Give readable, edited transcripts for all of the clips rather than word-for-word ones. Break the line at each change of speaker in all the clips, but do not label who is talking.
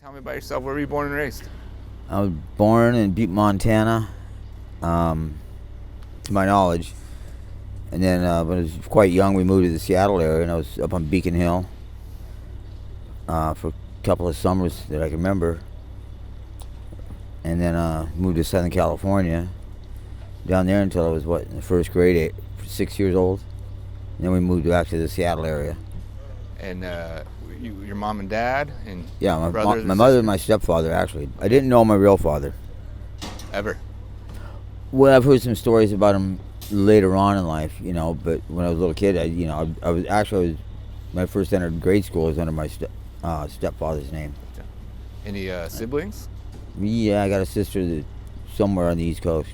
Tell me about yourself. Where were you born and raised?
I was born in Butte, Montana, to my knowledge. And then when I was quite young, we moved to the Seattle area, and I was up on Beacon Hill for a couple of summers that I can remember. And then moved to Southern California, down there until I was, in the first grade, 6 years old. And then we moved back to the Seattle area.
And your mom and dad and
Yeah, my
brothers
mother and my stepfather, actually. I didn't know my real father.
ever.
Well, I've heard some stories about him later on in life, but when I was a little kid, my first entered grade school was under my stepfather's name.
Any siblings?
Yeah, I got a sister that somewhere on the East Coast.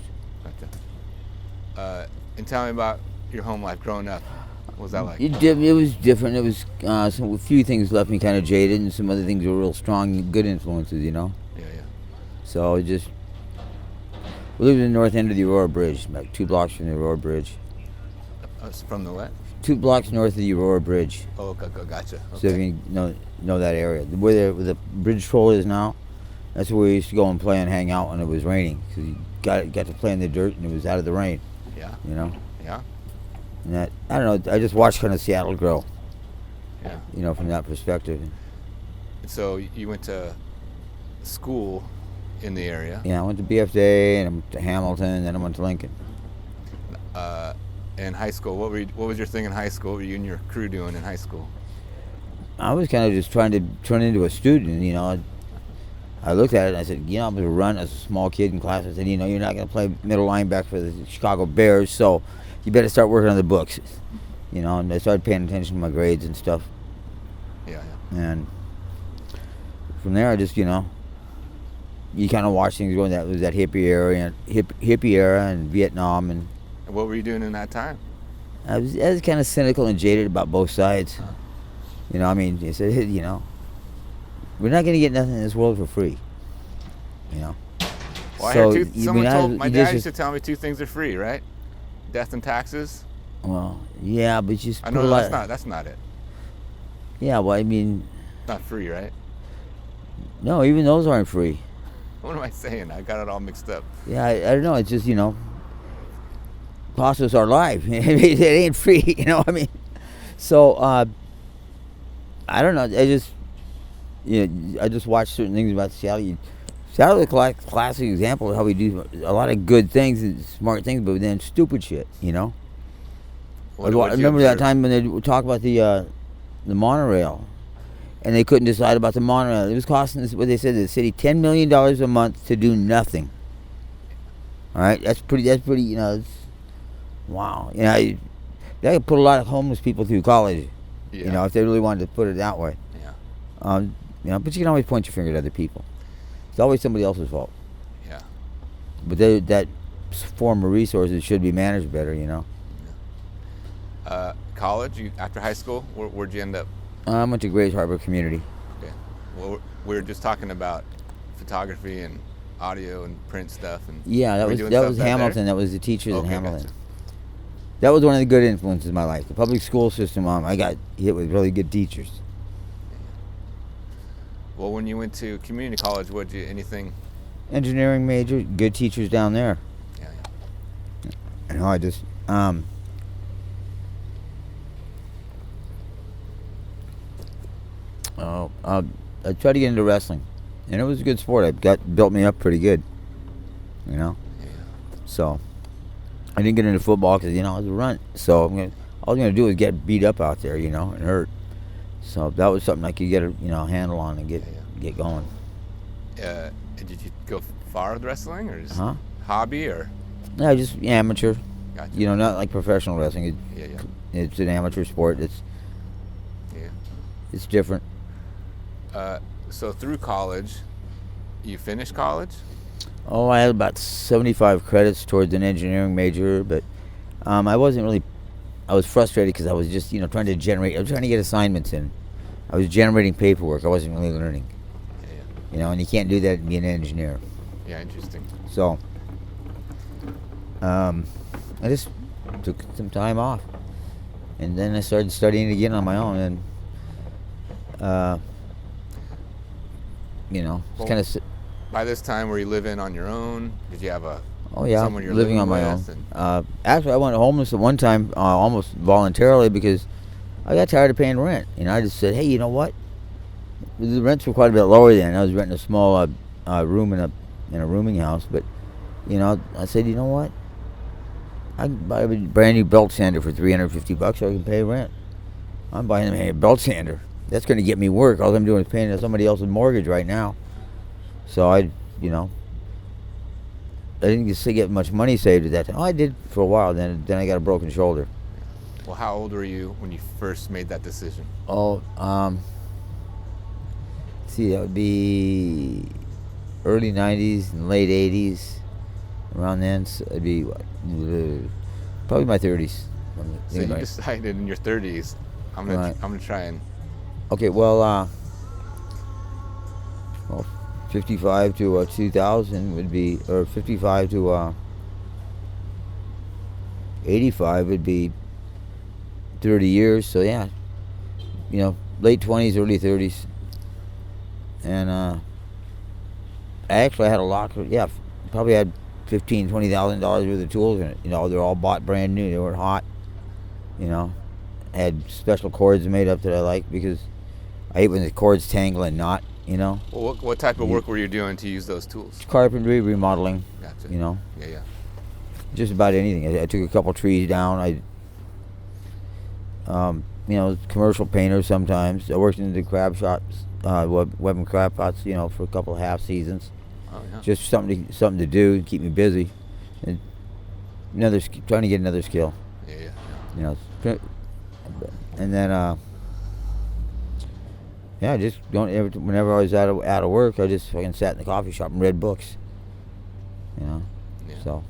Gotcha. And tell me about your home life growing up. What was that like?
It was different. It was a few things left me kind of jaded, and some other things were real strong, good influences,
Yeah.
So we lived in the north end of the Aurora Bridge, about 2 blocks from the Aurora Bridge.
From the what?
2 blocks north of the Aurora Bridge.
Oh, gotcha. Okay.
So if you know that area, where the bridge troll is now, that's where we used to go and play and hang out when it was raining, because you got to play in the dirt and it was out of the rain.
Yeah.
Yeah. And that, I don't know, I just watched kind of Seattle grow.
Yeah.
From that perspective.
So you went to school in the area.
Yeah, I went to BFA and I went to Hamilton, and then I went to Lincoln.
In high school, what was your thing in high school? What were you and your crew doing in high school?
I was kind of just trying to turn into a student, I looked at it and I said, I'm going to run as a small kid in class. I said, you're not going to play middle linebacker for the Chicago Bears, so you better start working on the books. And I started paying attention to my grades and stuff.
Yeah.
And from there, I just, you kind of watch things going. That was that hippie era and Vietnam. And
what were you doing in that time?
I was kind of cynical and jaded about both sides. You said, we're not going to get nothing in this world for free.
Well,
So,
my dad used to tell me 2 things are free, right? Death and taxes.
Well, yeah, but you just
I know that's not it.
Yeah, well,
Not free, right?
no, even those aren't free.
What am I saying? I got it all mixed up.
Yeah, I don't know. It's just, cost us our life. It ain't free, So, I don't know. I just watched certain things about Seattle. Seattle is a classic example of how we do a lot of good things and smart things, but then stupid shit, I remember that time when they talk about the monorail, and they couldn't decide about the monorail. It was costing what they said to the city $10 million a month to do nothing. All right, that's pretty. It's, wow. They could put a lot of homeless people through college.
Yeah.
If they really wanted to put it that way.
Yeah.
But you can always point your finger at other people. It's always somebody else's fault.
Yeah.
But that form of resources should be managed better,
Yeah. College, after high school, where'd you end up?
I went to Grays Harbor Community.
Okay. Well, we were just talking about photography and audio and print stuff. And
Yeah, that was Hamilton. That was the teachers in
Okay,
Hamilton.
gotcha.
That was one of the good influences in my life. The public school system, I got hit with really good teachers.
Well, when you went to community college, anything?
Engineering major, good teachers down there.
Yeah.
I just, I tried to get into wrestling, and it was a good sport. It built me up pretty good,
Yeah.
So I didn't get into football because I was a runt. So all I was gonna do was get beat up out there, and hurt. So that was something I could get a handle on and get going.
Did you go far with wrestling, or just
Huh?
hobby, or?
No, just amateur.
Gotcha.
Not like professional wrestling.
Yeah.
It's an amateur sport. It's different.
So through college, you finished college?
Oh, I had about 75 credits towards an engineering major, but I wasn't really. I was frustrated because I was just trying to generate. I was trying to get assignments in. I was generating paperwork. I wasn't really learning.
Yeah.
And you can't do that and be an engineer.
Yeah, interesting.
So, I just took some time off, and then I started studying again on my own, and You know, it's
Well,
kind of.
by this time, were you living on your own? Did you have
Oh yeah,
someone you're
living on my
with?
own. Actually, I went homeless at one time, almost voluntarily, because I got tired of paying rent. You know, I just said, hey, you know what? The rents were quite a bit lower then. I was renting a small room in a rooming house, but you know, I said, you know what? I can buy a brand new belt sander for $350, so I can pay rent. I'm buying a belt sander. That's going to get me work. All I'm doing is paying somebody else's mortgage right now. So you know, I didn't get much money saved at that time. Oh, I did for a while. Then I got a broken shoulder.
Well, how old were you when you first made that decision?
Oh, see, that would be early '90s and late '80s. Around then, so it'd be what, probably my 30s.
So you decided in your 30s, I'm gonna try and.
Okay, well, 55 to 2000 would be, or 55 to 85 would be 30 years. So yeah, you know, late 20s, early 30s, and I actually had a locker. Yeah, probably had $20,000 worth of tools in it. You know, they're all bought brand new. They weren't hot. You know, had special cords made up that I like because I hate when the cords tangle and knot. You know.
Well, what type of work were you doing to use those tools?
Carpentry, remodeling.
Gotcha.
You know.
Yeah.
Just about anything. I took a couple trees down. You know, commercial painter sometimes. I worked in the crab shops, webbing crab pots. You know, for a couple of half seasons.
Oh yeah.
Just something to do, keep me busy, and trying to get another skill.
Yeah.
You know, and then yeah, just whenever I was out of work, I just fucking sat in the coffee shop and read books. You know, so.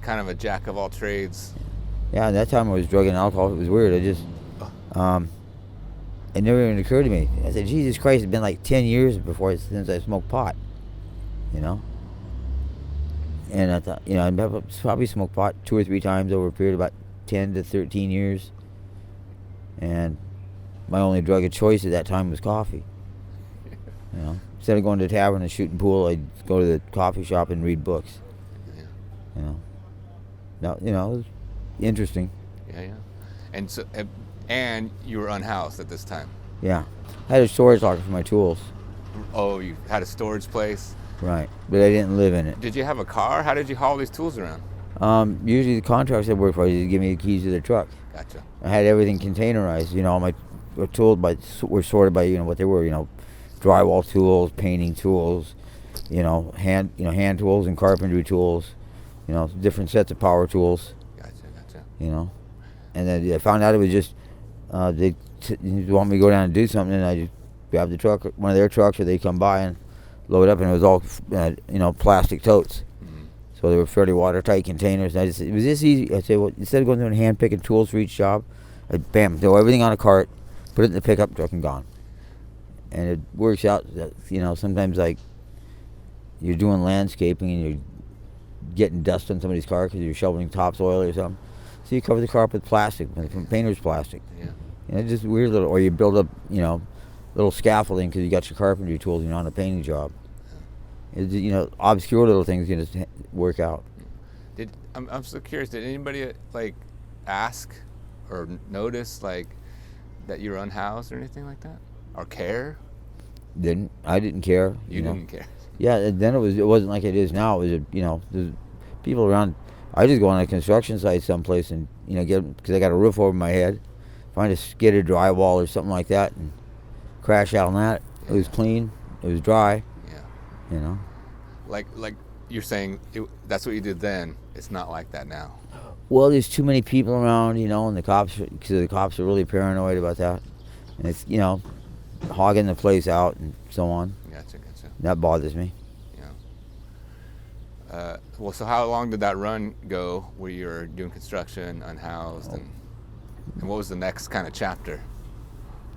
Kind of a jack of all trades.
Yeah, at that time I was drug and alcohol. It was weird. It never even occurred to me. I said, Jesus Christ, it's been like 10 years since I smoked pot. You know? And I thought, you know, I probably smoked pot 2 or 3 times over a period of about 10 to 13 years. And my only drug of choice at that time was coffee. You know? Instead of going to the tavern and shooting pool, I'd go to the coffee shop and read books.
Yeah.
You know? Now, you know, it was interesting.
Yeah. And you were unhoused at this time.
Yeah. I had a storage locker for my tools.
Oh, you had a storage place?
Right, but I didn't live in it.
Did you have a car? How did you haul these tools around?
Usually the contractors I worked for just give me the keys to their truck.
Gotcha.
I had everything containerized. You know, all my tools were sorted by, you know, what they were. You know, drywall tools, painting tools, you know, hand tools and carpentry tools. You know, different sets of power tools.
Gotcha.
You know, and then I found out it was just they want me to go down and do something, and I just grab the truck, one of their trucks, or they come by and load up, and it was all you know, plastic totes. Mm-hmm. So they were fairly watertight containers. And it was this easy. I say, well, instead of going through and hand picking tools for each job, I throw everything on a cart, put it in the pickup truck, and gone. And it works out that, you know, sometimes like you're doing landscaping and you're getting dust on somebody's car because you're shoveling topsoil or something. So you cover the car with plastic, from painter's plastic.
Yeah.
And it's just weird little, or you build up, you know, little scaffolding because you got your carpentry tools, you know, on a painting job. It's, you know, obscure little things can just work out.
I'm so curious. Did anybody like ask or notice like that you were unhoused or anything like that, or care?
I didn't care.
You didn't care.
Yeah, and then it wasn't like it is now. It was, you know, there's people around. I just go on a construction site someplace and, you know, because I got a roof over my head, find a skid of drywall or something like that, and crash out on that. Yeah. It was clean. It was dry.
Yeah.
You know.
Like you're saying, that's what you did then. It's not like that now.
Well, there's too many people around, you know, and the cops are really paranoid about that, and it's, you know, hogging the place out and so on.
Gotcha.
That bothers me.
Yeah. Well, so how long did that run go where you were doing construction, unhoused, and what was the next kind of chapter?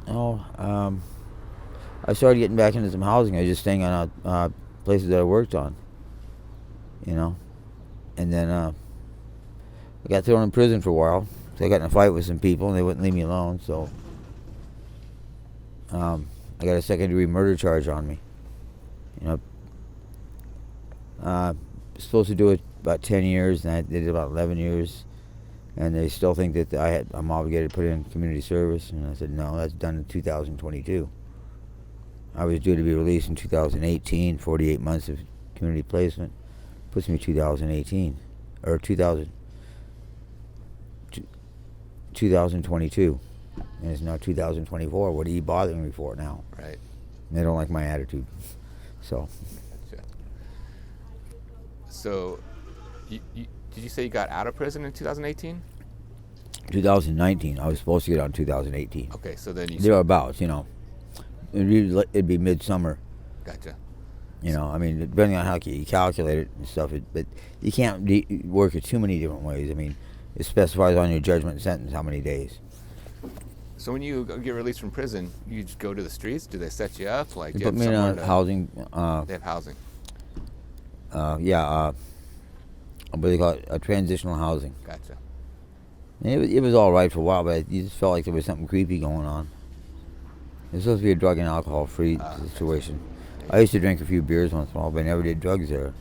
I started getting back into some housing. I was just staying on places that I worked on, you know, and then I got thrown in prison for a while. So I got in a fight with some people, and they wouldn't leave me alone. So I got a second-degree murder charge on me. You know, supposed to do it about 10 years, and I did it about 11 years. And they still think that I'm obligated to put in community service. And I said, no, that's done in 2022. I was due to be released in 2018, 48 months of community placement. Puts me 2018, or 2022. And it's now 2024. What are you bothering me for now?
Right.
And they don't like my attitude. So.
Gotcha. So, did you say you got out of prison in 2018?
2019. I was supposed to get out in 2018.
Okay, so then you...
Thereabouts, you know. It'd be midsummer.
Gotcha.
You know, I mean, depending on how you calculate it and stuff, but you can't work it too many different ways. I mean, it specifies on your judgment and sentence how many days.
So when you get released from prison, you just go to the streets? Do they set you up? Like,
They put me in housing.
They have housing.
Yeah, what do they call it? Transitional housing.
Gotcha.
And it was all right for a while, but you just felt like there was something creepy going on. It was supposed to be a drug and alcohol-free situation. I used to drink a few beers once in a while, but I never did drugs there.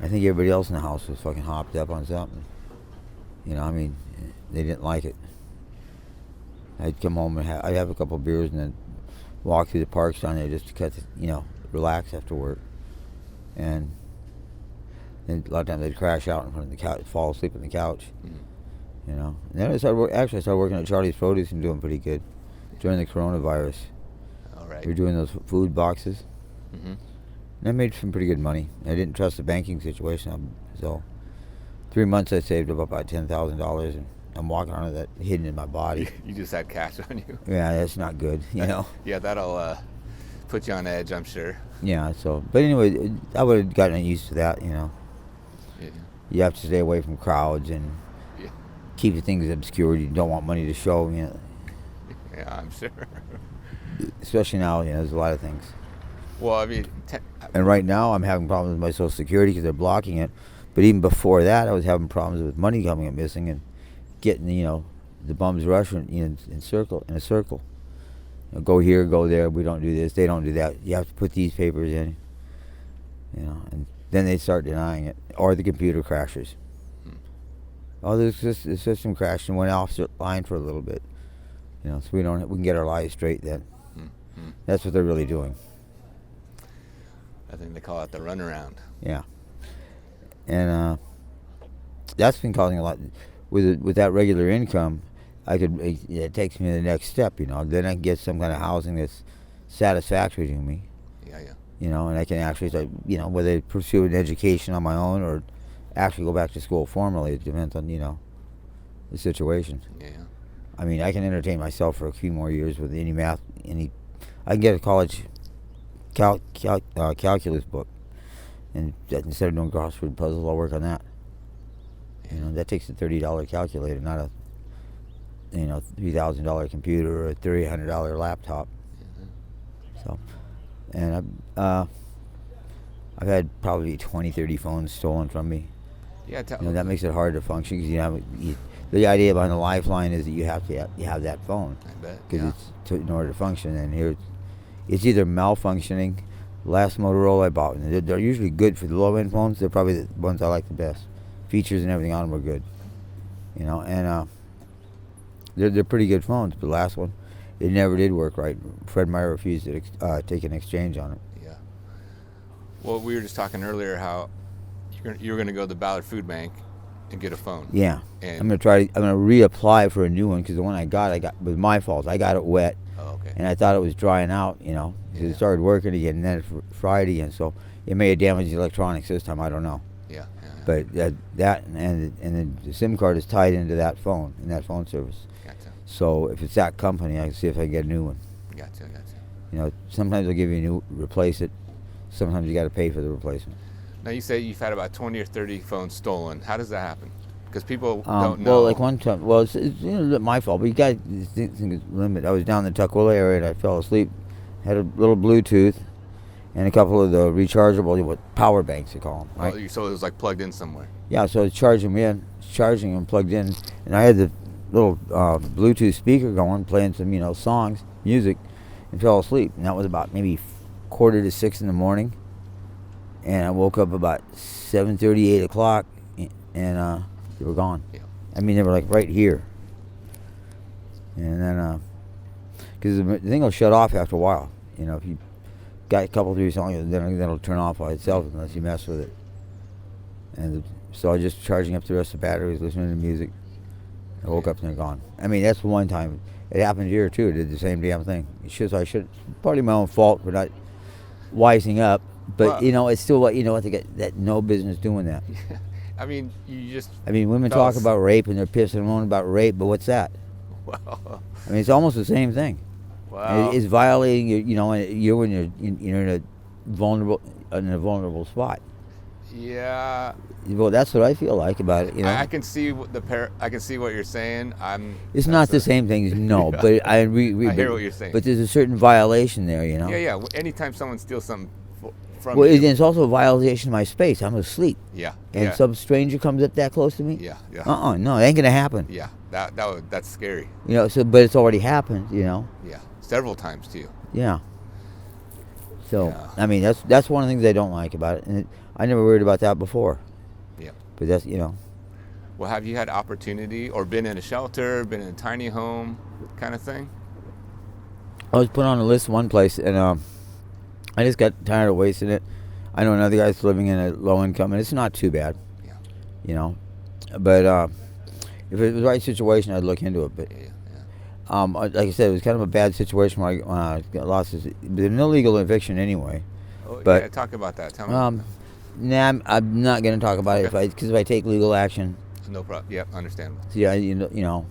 I think everybody else in the house was fucking hopped up on something. You know, I mean, they didn't like it. I'd come home and I'd have a couple of beers and then walk through the parks down there just to relax after work. And then a lot of times they'd crash out in front of the couch, fall asleep on the couch. You know. And then I started working at Charlie's Produce and doing pretty good during the coronavirus.
All right.
We were doing those food boxes.
Mm-hmm.
And I made some pretty good money. I didn't trust the banking situation, so 3 months I saved up about $10,000, and I'm walking around with that hidden in my body.
You just had cash on you.
Yeah, that's not good, you know.
Yeah, that'll put you on edge, I'm sure.
Yeah, so, but anyway, I would have gotten used to that, you know.
Yeah.
You have to stay away from crowds and keep the things obscured. You don't want money to show, you know.
Yeah, I'm sure.
Especially now, you know, there's a lot of things.
Well, I mean...
and right now, I'm having problems with my Social Security because they're blocking it. But even before that, I was having problems with money coming up missing and getting, you know, the bums rushing in a circle. You know, go here, go there. We don't do this. They don't do that. You have to put these papers in. You know, and then they start denying it, or the computer crashes. Oh, the system crashed and went offline for a little bit. You know, so we can get our lives straight then. That's what they're really doing.
I think they call it the runaround.
Yeah. And that's been causing a lot. With that regular income, it takes me to the next step, you know. Then I can get some kind of housing that's satisfactory to me.
Yeah.
You know, and I can actually start, you know, whether I pursue an education on my own or actually go back to school formally. It depends on, you know, the situation.
Yeah.
I mean, I can entertain myself for a few more years with any math. I can get a college calculus book, and instead of doing crossword puzzles, I'll work on that. You know, that takes a $30 calculator, not a $3,000 computer or a $300 laptop. So, and I've had probably 20, 30 phones stolen from me.
Yeah,
you know, that makes it hard to function because the idea behind the lifeline is that you have that phone.
I bet.
Because in order to function, and here it's either malfunctioning. Last Motorola I bought, and they're usually good for the low end phones. They're probably the ones I like the best. Features and everything on them are good. You know, and they're pretty good phones. But the last one, it never did work right. Fred Meyer refused to take an exchange on it.
Yeah. Well, we were just talking earlier how you were going to go to the Ballard Food Bank and get a phone.
Yeah.
And
I'm going to reapply for a new one because the one I got was my fault. I got it wet.
Oh, okay.
And I thought it was drying out, you know, because it started working again, and then it fried again. So it may have damaged the electronics this time. I don't know.
Yeah.
But that and then the SIM card is tied into that phone, in that phone service.
Gotcha.
So if it's that company, I can see if I can get a new one.
Gotcha.
You know, sometimes they'll give you replace it. Sometimes you got to pay for the replacement.
Now you say you've had about 20 or 30 phones stolen. How does that happen? Because people don't know.
Well, like one time, it's you know, my fault, but you got this thing is limit. I was down in the Tukwila area and I fell asleep. Had a little Bluetooth and a couple of the rechargeable power banks, they call them. Right?
Oh, so it was like plugged in somewhere.
Yeah, so it's charging them plugged in, and I had the little Bluetooth speaker going, playing some songs, music, and fell asleep. And that was about maybe 5:45 in the morning. And I woke up about 7:30, 8 o'clock, and they were gone.
Yeah.
I mean, they were like right here. And then, because the thing will shut off after a while. You know, if you got a couple, 3 songs, then it'll turn off by itself unless you mess with it. And so I was just charging up the rest of the batteries, listening to music. I woke up and they're gone. I mean, that's one time. It happened here too. It did the same damn thing. I should probably my own fault for not wising up. But
Well,
you know, it's still what they get that no business doing that.
I mean, you just.
I mean, women
Fellas.
talk about rape and they're pissing and moaning about rape, but what's that?
Well.
I mean, it's almost the same thing.
Wow.
It's violating your, you know, you're when you're in a vulnerable spot.
Yeah.
Well, that's what I feel like about it. You know,
I can see I can see what you're saying.
it's not the same thing, no.
Yeah.
But I
hear what you're saying.
But there's a certain violation there, you know.
Yeah. Anytime someone steals something from
Well,
you.
it's also a violation of my space. I'm asleep,
Yeah.
and
yeah.
some stranger comes up that close to me.
Yeah. Yeah.
No, it ain't gonna happen.
Yeah. That's scary.
You know, but it's already happened. You know.
Yeah. Several times too.
Yeah. So
Yeah.
I mean, that's one of the things I don't like about it, and I never worried about that before.
Yeah.
But that's, you know.
Well, have you had opportunity or been in a shelter, been in a tiny home kind of thing?
I was put on a list one place, and I just got tired of wasting it. I know another guy's living in a low income, and it's not too bad.
Yeah.
You know, but if it was the right situation, I'd look into it. But
Yeah.
like I said, it was kind of a bad situation when I got lost. It was an illegal eviction anyway.
Oh,
But,
yeah, talk about that. Tell me.
Nah, I'm not going to talk about it because if I take legal action,
No problem. Yep, understandable.
so yeah, you know.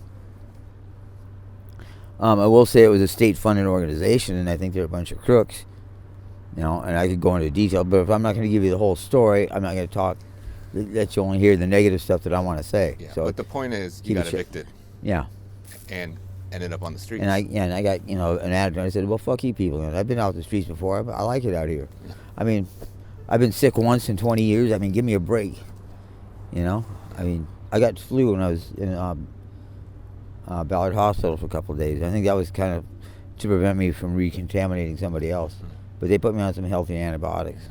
I will say it was a state-funded organization, and I think they're a bunch of crooks. You know, and I could go into detail, but if I'm not going to give you the whole story, I'm not going to talk. Let you only hear the negative stuff that I want to say.
Yeah.
So
But the point is, you
keep it
got
shit.
evicted
yeah,
and ended up on the streets.
and I got an attitude. I said, well, fuck you people. And I've been out the streets before. I like it out here.
Yeah.
I mean, I've been sick once in 20 years. I mean, give me a break. You know, I mean, I got flu when I was in Ballard Hospital for a couple of days. I think that was kind of to prevent me from recontaminating somebody else. But they put me on some healthy antibiotics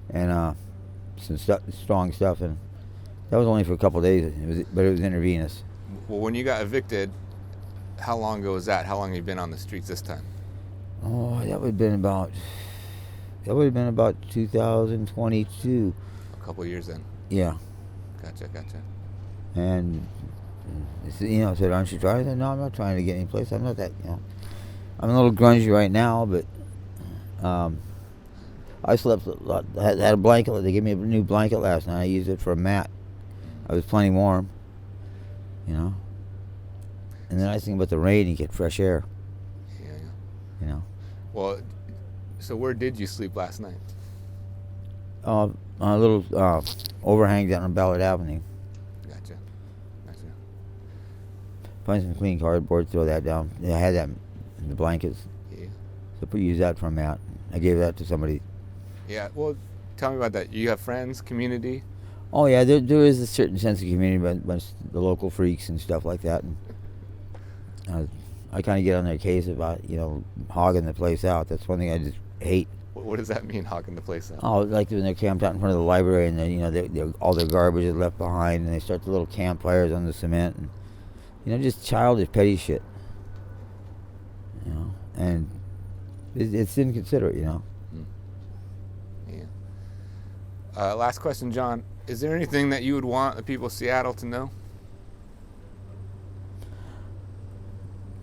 and some strong stuff, and that was only for a couple of days. But it was intravenous.
Well, when you got evicted, how long ago was that? How long have you been on the streets this time?
Oh, that would have been about 2022.
A couple years then.
Yeah.
Gotcha.
And I said, aren't you trying? I said, no, I'm not trying to get any place. I'm not that, I'm a little grungy right now, but I slept a lot. I had a blanket. They gave me a new blanket last night. I used it for a mat. I was plenty warm, And the nice thing about the rain, you get fresh air.
Yeah. Well, so where did you sleep last night?
A little overhang down on Ballard Avenue.
Gotcha.
Find some clean cardboard, throw that down. I had that in the blankets.
Yeah.
So use that for a mat. I gave that to somebody.
Yeah. Well, tell me about that. You have friends, community?
Oh yeah, there is a certain sense of community, but the local freaks and stuff like that. And I kind of get on their case about hogging the place out. That's one thing I just hate.
What does that mean, hogging the place out?
Oh, like when they're camped out in front of the library, and then all their garbage is left behind, and they start the little campfires on the cement, and just childish, petty shit. And it's inconsiderate,
Yeah. Last question, John. Is there anything that you would want the people of Seattle to know?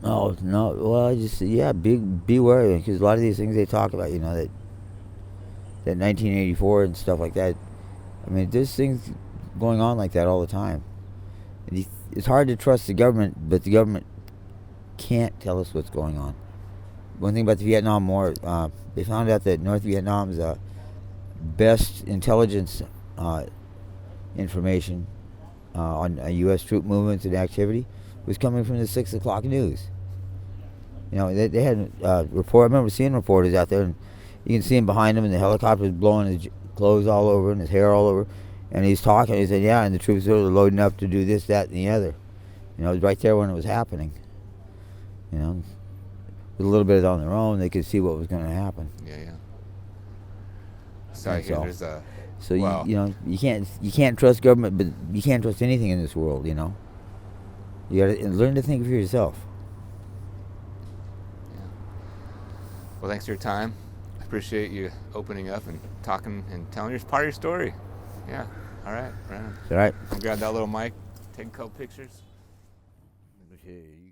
Oh no! Well, beware, because a lot of these things they talk about, that 1984 and stuff like that. I mean, there's things going on like that all the time. And it's hard to trust the government, but the government can't tell us what's going on. One thing about the Vietnam War, they found out that North Vietnam's best intelligence information on U.S. troop movements and activity was coming from the 6 o'clock news. They had report. I remember seeing reporters out there, and you can see him behind him, and the helicopter's blowing his clothes all over and his hair all over, and he's talking. He said, "Yeah," and the troops were loading up to do this, that, and the other. It was right there when it was happening. With a little bit on their own, they could see what was going to happen.
Yeah. So I hear there's a.
So
Well,
you can't trust government, but you can't trust anything in this world. You got to learn to think for yourself.
yeah. Well, thanks for your time. I appreciate you opening up and talking and telling your part of your story. Yeah. All right. Right on.
All right.
I'll grab that little mic, take a couple pictures.
Okay.